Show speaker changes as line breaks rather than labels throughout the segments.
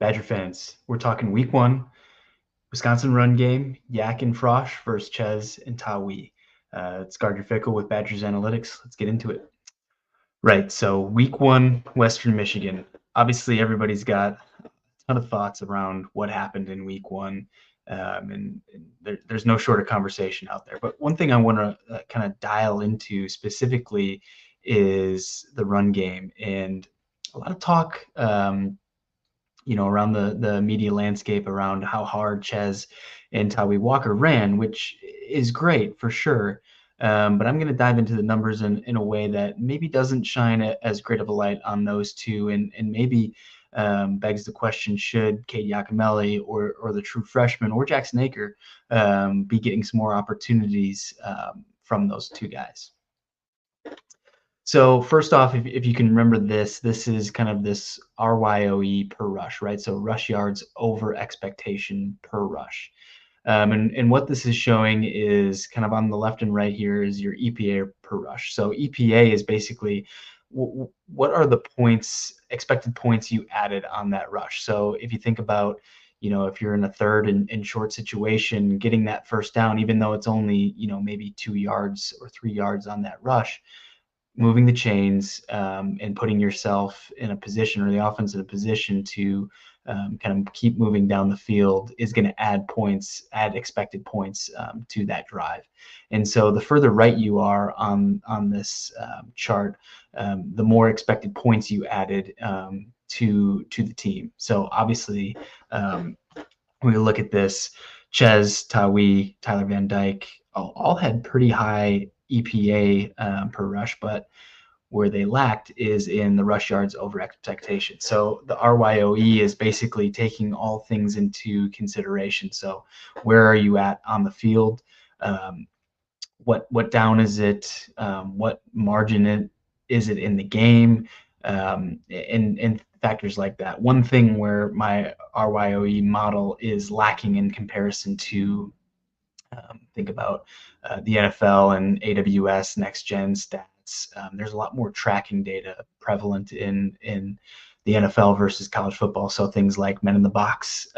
Badger fans, we're talking week one, Wisconsin run game, Yak and Frosh versus Chez and Tawee. It's Gardner Fickle with Badgers Analytics. Let's get into it. Right, so week one, Western Michigan. Obviously, everybody's got a ton of thoughts around what happened in week one, and there's no short of conversation out there. But one thing I want to kind of dial into specifically is the run game, and a lot of talk around the media landscape around how hard Chez and Tawee Walker ran, which is great for sure. But I'm going to dive into the numbers in a way that maybe doesn't shine as great of a light on those two, and maybe begs the question: should Cade Yacamelli or the true freshman or Jackson Acker be getting some more opportunities from those two guys? So first off, if you can remember this is kind of this RYOE per rush, right? So rush yards over expectation per rush. And what this is showing is kind of on the left and right here is your EPA per rush. So EPA is basically what are the expected points you added on that rush. So if you think about, if you're in a third and short situation, getting that first down, even though it's only, maybe 2 yards or 3 yards on that rush, moving the chains and putting yourself in a position, or the offense in a position to kind of keep moving down the field is going to add points, add expected points to that drive. And so the further right you are on this chart, the more expected points you added to the team. So obviously, when we look at this, Chez, Tawee, Tyler Van Dyke all had pretty high EPA per rush, but where they lacked is in the rush yards over expectation. So the RYOE is basically taking all things into consideration. So where are you at on the field? What down is it? What margin is it in the game? And factors like that. One thing where my RYOE model is lacking in comparison to think about the NFL and AWS next gen stats. There's a lot more tracking data prevalent in the NFL versus college football. So things like men in the box,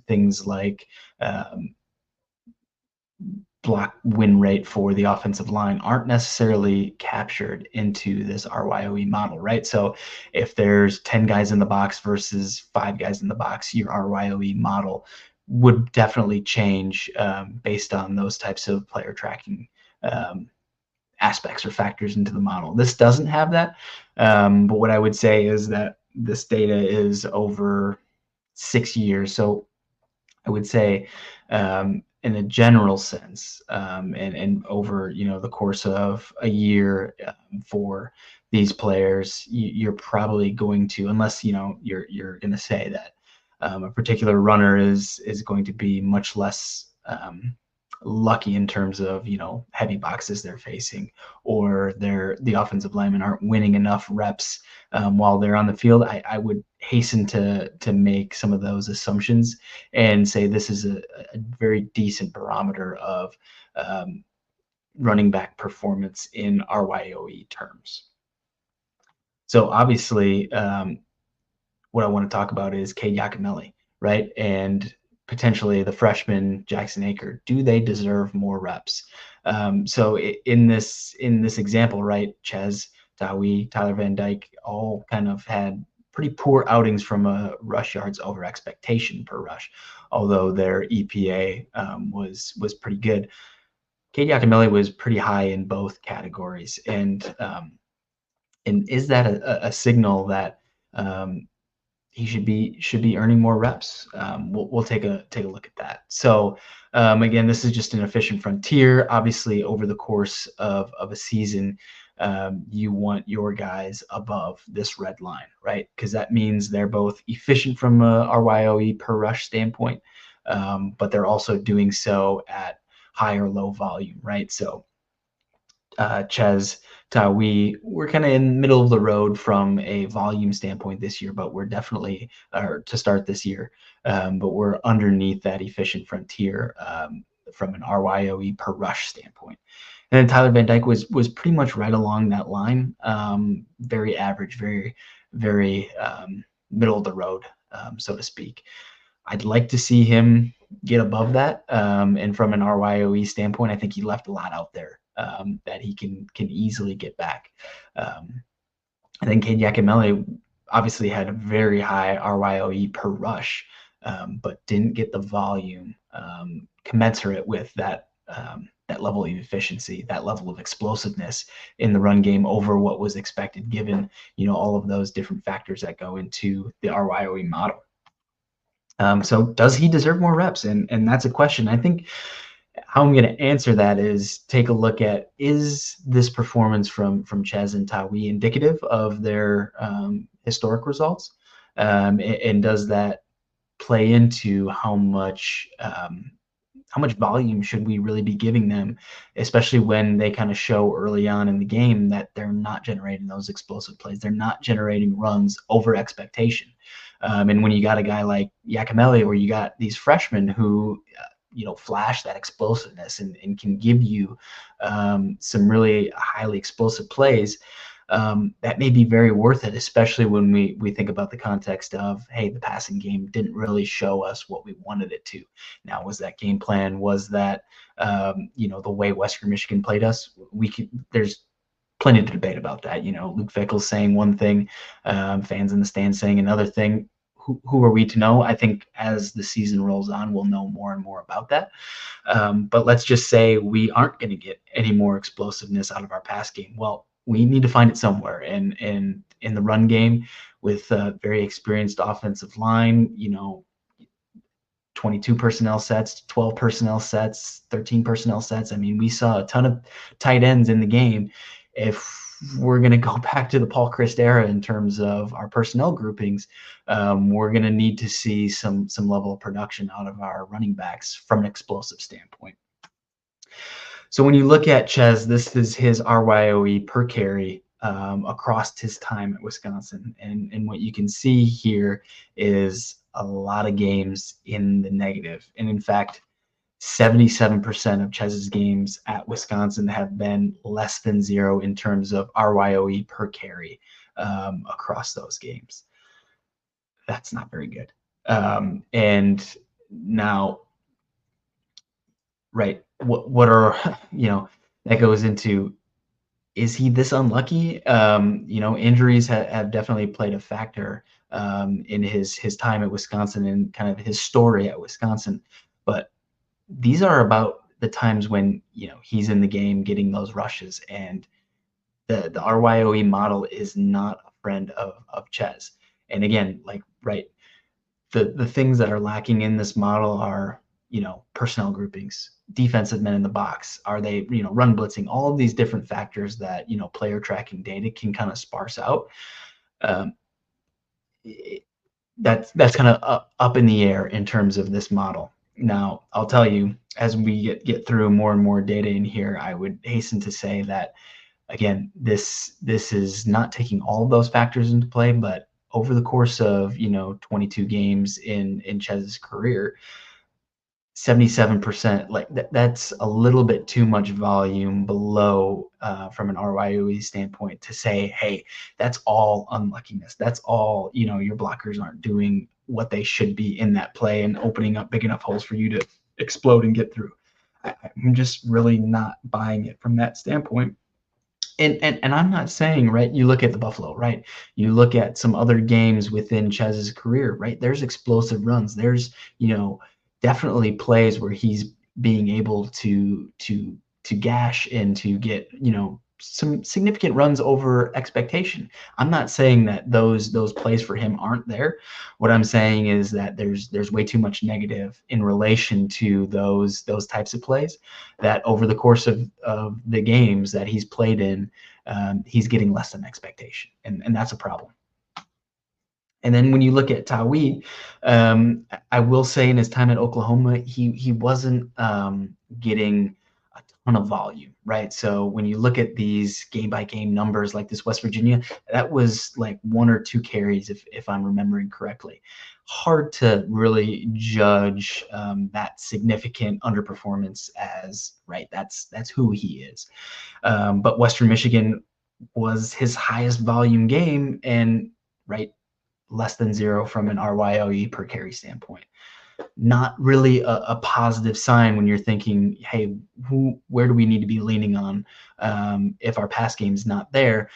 things like block win rate for the offensive line aren't necessarily captured into this RYOE model, right? So if there's 10 guys in the box versus 5 guys in the box, your RYOE model would definitely change based on those types of player tracking aspects or factors into the model. This doesn't have that, but what I would say is that this data is over 6 years. So I would say in a general sense, and over the course of a year for these players, you're probably going to, unless you're going to say that a particular runner is going to be much less lucky in terms of heavy boxes they're facing, or the offensive linemen aren't winning enough reps while they're on the field. I would hasten to make some of those assumptions and say this is a very decent barometer of running back performance in RYOE terms. So obviously, what I want to talk about is Cade Yacamelli, right? And potentially the freshman Jackson Acker. Do they deserve more reps? So in this example, right, Chez, Tawee, Tyler Van Dyke all kind of had pretty poor outings from a rush yards over expectation per rush, although their EPA was pretty good. Cade Yacamelli was pretty high in both categories, and is that a signal that he should be earning more reps? We'll take a look at that. So again, this is just an efficient frontier. Obviously, over the course of a season, you want your guys above this red line, right? Because that means they're both efficient from a RYOE per rush standpoint, but they're also doing so at high or low volume, right? So Chez, Tawee, we're kind of in the middle of the road from a volume standpoint this year, but we're definitely, or to start this year, but we're underneath that efficient frontier from an RYOE per rush standpoint. And then Tyler Van Dyke was pretty much right along that line, very average, very middle of the road so to speak. I'd like to see him get above that. And from an RYOE standpoint, I think he left a lot out there that he can easily get back. I think Cade Yacamelli obviously had a very high RYOE per rush, but didn't get the volume commensurate with that level of efficiency, that level of explosiveness in the run game over what was expected, given all of those different factors that go into the RYOE model. So does he deserve more reps? And that's a question. I think how I'm going to answer that is take a look at, is this performance from Chez and Tawee indicative of their historic results? And does that play into how much volume should we really be giving them, especially when they kind of show early on in the game that they're not generating those explosive plays. They're not generating runs over expectation. And when you got a guy like Yacamelli, or you got these freshmen who flash that explosiveness and can give you some really highly explosive plays, that may be very worth it, especially when we think about the context of, hey, the passing game didn't really show us what we wanted it to. Now, was that game plan? Was that the way Western Michigan played us? There's plenty to debate about that. Luke Fickell's saying one thing, fans in the stands saying another thing. Who are we to know? I think as the season rolls on, we'll know more and more about that. But let's just say we aren't going to get any more explosiveness out of our pass game. Well, we need to find it somewhere. And in the run game, with a very experienced offensive line, 22 personnel sets, 12 personnel sets, 13 personnel sets. I mean, we saw a ton of tight ends in the game. If we're going to go back to the Paul Chryst era in terms of our personnel groupings, we're going to need to see some level of production out of our running backs from an explosive standpoint. So when you look at Chez, this is his RYOE per carry across his time at Wisconsin. And what you can see here is a lot of games in the negative. And in fact, 77% of Chez's games at Wisconsin have been less than 0 in terms of RYOE per carry across those games. That's not very good. And now, right, what are, that goes into, is he this unlucky? Injuries have definitely played a factor in his time at Wisconsin and kind of his story at Wisconsin. But these are about the times when he's in the game getting those rushes, and the RYOE model is not a friend of Chez. And again, the things that are lacking in this model are personnel groupings, defensive men in the box, are they run blitzing, all of these different factors that player tracking data can kind of sparse out. That's kind of up in the air in terms of this model. Now, I'll tell you, as we get through more and more data in here, I would hasten to say that, again, this is not taking all of those factors into play, but over the course of 22 games in Chez's career, 77%, that's a little bit too much volume below from an RYOE standpoint to say, hey, that's all unluckiness. That's all, your blockers aren't doing what they should be in that play and opening up big enough holes for you to explode and get through. I'm just really not buying it from that standpoint. And I'm not saying, right, you look at the Buffalo, right? You look at some other games within Chez's career, right? There's explosive runs. There's, definitely plays where he's being able to gash and to get, some significant runs over expectation. I'm not saying that those plays for him aren't there. What I'm saying is that there's way too much negative in relation to those types of plays, that over the course of the games that he's played in, he's getting less than expectation, and that's a problem. And then when you look at Tawee, I will say in his time at Oklahoma, he wasn't getting a ton of volume, right? So when you look at these game-by-game numbers like this West Virginia, that was like 1 or 2 carries, if I'm remembering correctly. Hard to really judge that significant underperformance as, right, that's who he is. But Western Michigan was his highest volume game, and, right, less than 0 from an RYOE per carry standpoint. Not really a positive sign when you're thinking, hey, where do we need to be leaning on if our pass game's not there?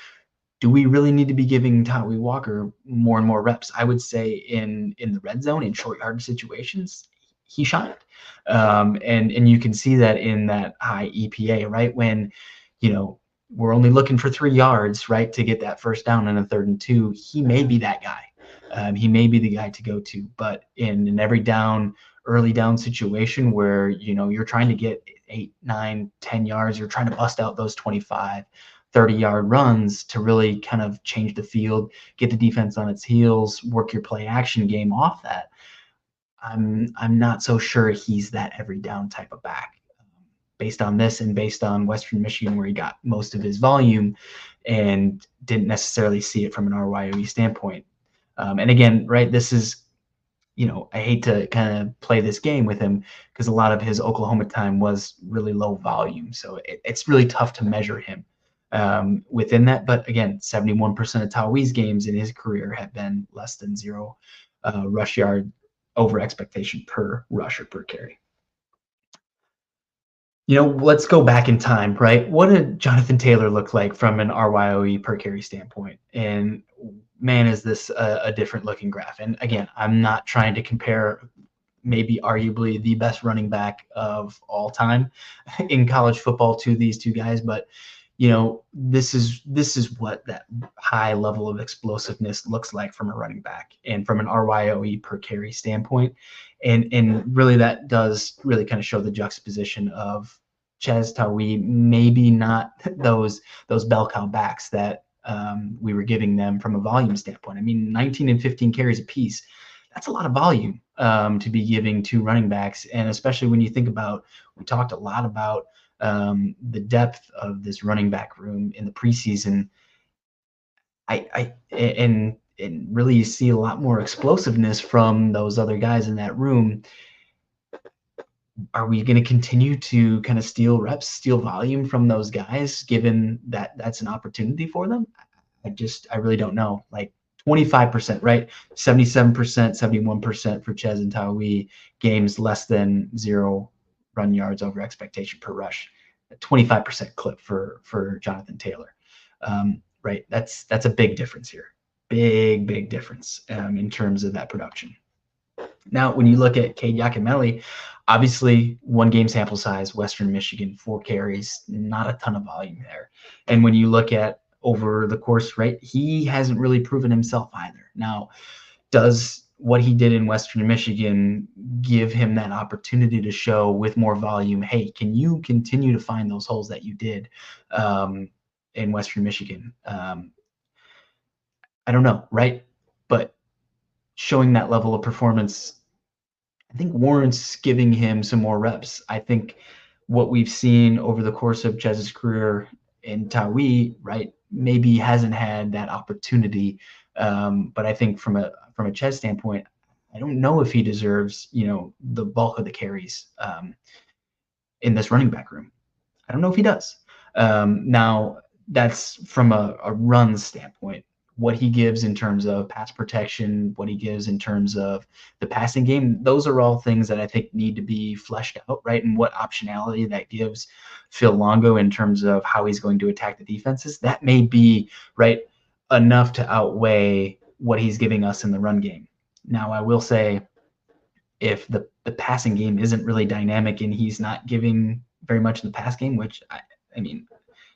Do we really need to be giving Tawee Walker more and more reps? I would say in the red zone, in short yard situations, he shined. And you can see that in that high EPA, right? When, we're only looking for 3 yards, right, to get that first down in a 3rd and 2, he may be that guy. He may be the guy to go to. But in an every down, early down situation where, you're trying to get 8, 9, 10 yards, you're trying to bust out those 25, 30-yard runs to really kind of change the field, get the defense on its heels, work your play action game off that. I'm not so sure he's that every down type of back. Based on this and based on Western Michigan, where he got most of his volume and didn't necessarily see it from an RYOE standpoint. And again, right, this is, I hate to kind of play this game with him because a lot of his Oklahoma time was really low volume. So it's really tough to measure him within that. But again, 71% of Tawee's games in his career have been less than 0 rush yard over expectation per rush or per carry. Let's go back in time, right? What did Jonathan Taylor look like from an RYOE per carry standpoint? And man, is this a different looking graph. And again, I'm not trying to compare maybe arguably the best running back of all time in college football to these two guys, but this is what that high level of explosiveness looks like from a running back and from an RYOE per carry standpoint. And really that does really kind of show the juxtaposition of Chez Tawee, maybe not those bell cow backs that we were giving them from a volume standpoint. I mean, 19 and 15 carries apiece. That's a lot of volume to be giving to running backs. And especially when you think about, we talked a lot about the depth of this running back room in the preseason. And really you see a lot more explosiveness from those other guys in that room. Are we going to continue to kind of steal reps, steal volume from those guys, given that that's an opportunity for them? I really don't know. Like 25%, right? 77%, 71% for Chez and Tawee, games less than 0 run yards over expectation per rush. A 25% clip for Jonathan Taylor. Right? That's a big difference here. Big difference in terms of that production. Now, when you look at Cade Yacamelli, obviously 1 game sample size, Western Michigan, 4 carries, not a ton of volume there. And when you look at over the course, right, he hasn't really proven himself either. Now, does what he did in Western Michigan give him that opportunity to show with more volume, hey, can you continue to find those holes that you did in Western Michigan? I don't know, right? But showing that level of performance, I think warrants giving him some more reps. I think what we've seen over the course of Chez's career in Tawee, right, maybe hasn't had that opportunity. But I think from a Chez standpoint, I don't know if he deserves, the bulk of the carries in this running back room. I don't know if he does. Now, that's from a run standpoint. What he gives in terms of pass protection, what he gives in terms of the passing game, those are all things that I think need to be fleshed out, right? And what optionality that gives Phil Longo in terms of how he's going to attack the defenses, that may be, right, enough to outweigh what he's giving us in the run game. Now, I will say, if the passing game isn't really dynamic and he's not giving very much in the pass game, which I mean,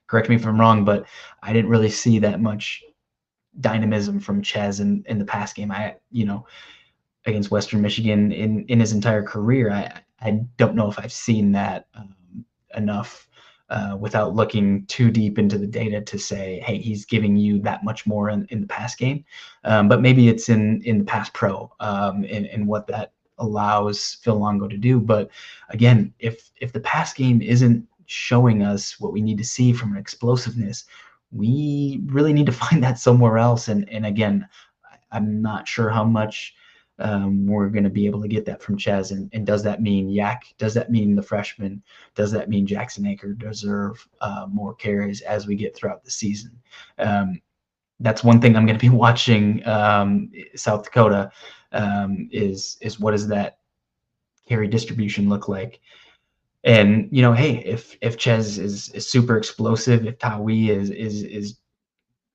correct me if I'm wrong, but I didn't really see that much dynamism from Chez in the pass game. Against Western Michigan in his entire career, I don't know if I've seen that enough without looking too deep into the data to say, hey, he's giving you that much more in the pass game. But maybe it's in the pass pro and what that allows Phil Longo to do. But again, if the pass game isn't showing us what we need to see from an explosiveness, we really need to find that somewhere else. And again, I'm not sure how much we're going to be able to get that from Chez. And does that mean Yak? Does that mean the freshman? Does that mean Jackson Acker deserve more carries as we get throughout the season? that's one thing I'm going to be watching. South Dakota is what does that carry distribution look like? And hey, if Chez is super explosive, if Tawee is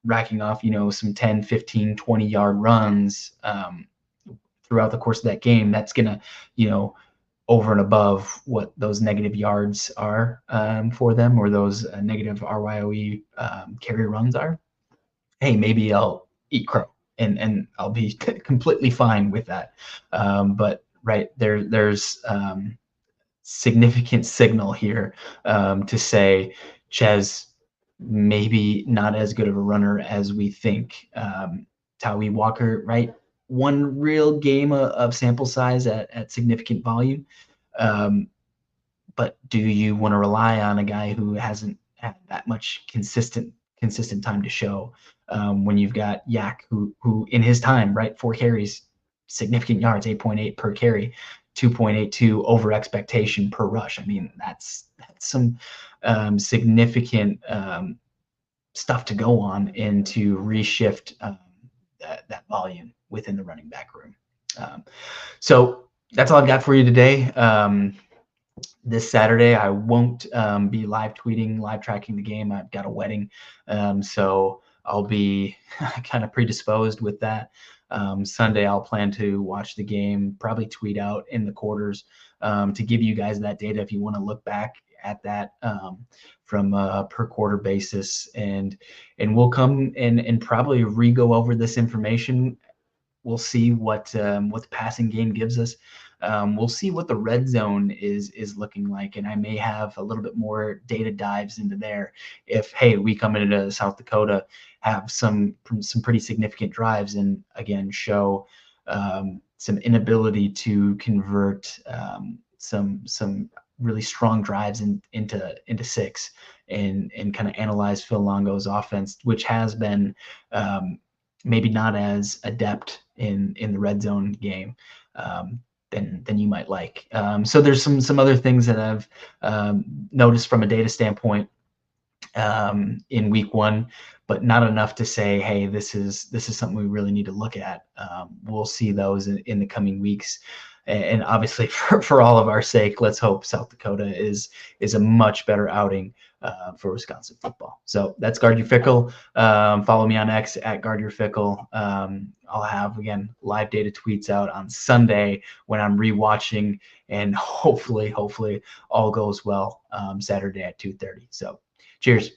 racking off some 10, 15, 20-yard runs throughout the course of that game, that's gonna over and above what those negative yards are for them, or those negative RYOE carry runs are. Hey, maybe I'll eat crow and I'll be completely fine with that. But right there's significant signal here to say Chez maybe not as good of a runner as we think. Tawee Walker, right? One real game of sample size at significant volume. Um, but do you want to rely on a guy who hasn't had that much consistent time to show, when you've got Yak who in his time, right, 4 carries, significant yards, 8.8 per carry, 2.82 over expectation per rush. I mean, that's some significant stuff to go on and to reshift that volume within the running back room. So that's all I've got for you today. This Saturday, I won't be live tweeting, live tracking the game. I've got a wedding, so I'll be kind of predisposed with that. Sunday, I'll plan to watch the game, probably tweet out in the quarters to give you guys that data if you want to look back at that from a per quarter basis, and we'll come and probably re-go over this information. We'll see what the passing game gives us. We'll see what the red zone is looking like, and I may have a little bit more data dives into there. If hey, we come into South Dakota, have some pretty significant drives, and again show some inability to convert some really strong drives into six, and kind of analyze Phil Longo's offense, which has been maybe not as adept in the red zone game than you might like. So there's some other things that I've noticed from a data standpoint in week one, but not enough to say, hey, this is something we really need to look at. We'll see those in the coming weeks. And obviously, for all of our sake, let's hope South Dakota is a much better outing for Wisconsin football. So that's Guard Your Fickle. Follow me on X at Guard Your Fickle. I'll have, again, live data tweets out on Sunday when I'm rewatching, and hopefully all goes well Saturday at 2:30. So cheers.